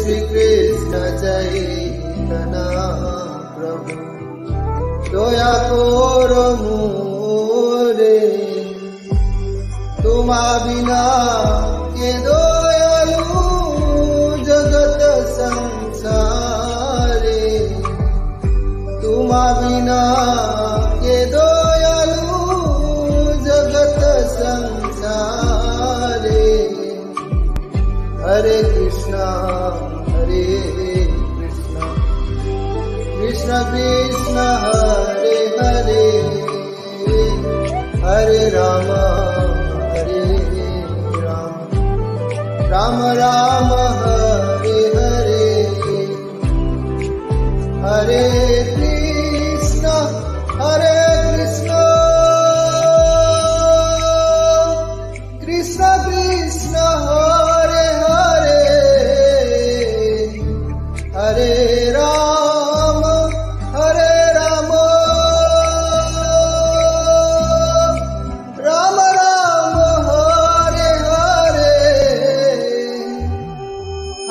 श्री कृष्ण चैतन्य प्रभु दया करो मोरे तुमा बिना के दयालु जगत संसारे तुमा बिना के दयालु जगत संसारे हरे कृष्णा कृष्ण कृष्ण हरे हरे हरे राम राम राम हरे हरे हरे कृष्ण कृष्ण कृष्ण हरे हरे हरे राम राम राम हरे हरे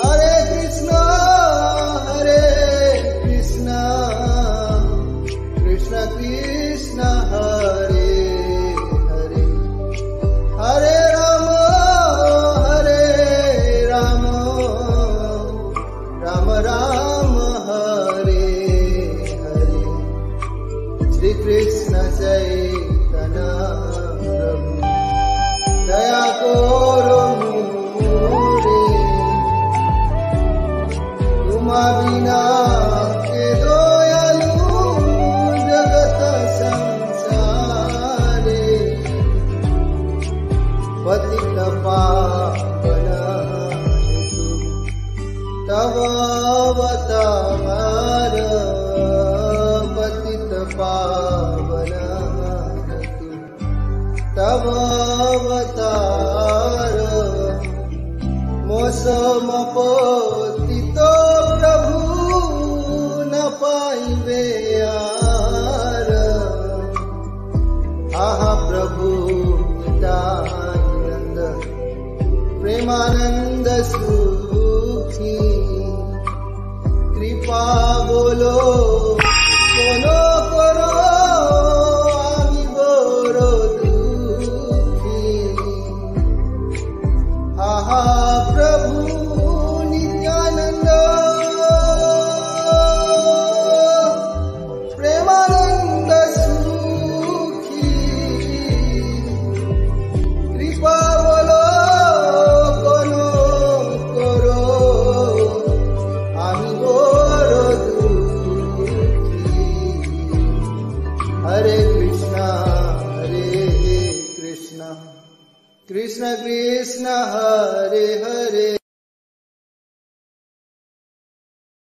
हरे कृष्ण कृष्ण कृष्ण हरे हरे हरे राम राम हरे हरे श्री कृष्ण चैतन्य प्रभु दया करो मोरे तुमा बिना के दयालु जगत संसारे पतित पावन तव अवतार पतित पावन तव अवतार मोसम पतित प्रभु न पाइबे यार आहा प्रभु नित्यानंद प्रेमानंद सुखी कृपा बोलो कोनो करो आमी बड़ो दुखी आहा प्रभु नित्यानंद प्रेमानंद सुखी कृपा बोलो कोनो करो आमी बड़ो दुखी हरे कृष्ण कृष्ण कृष्ण हरे हरे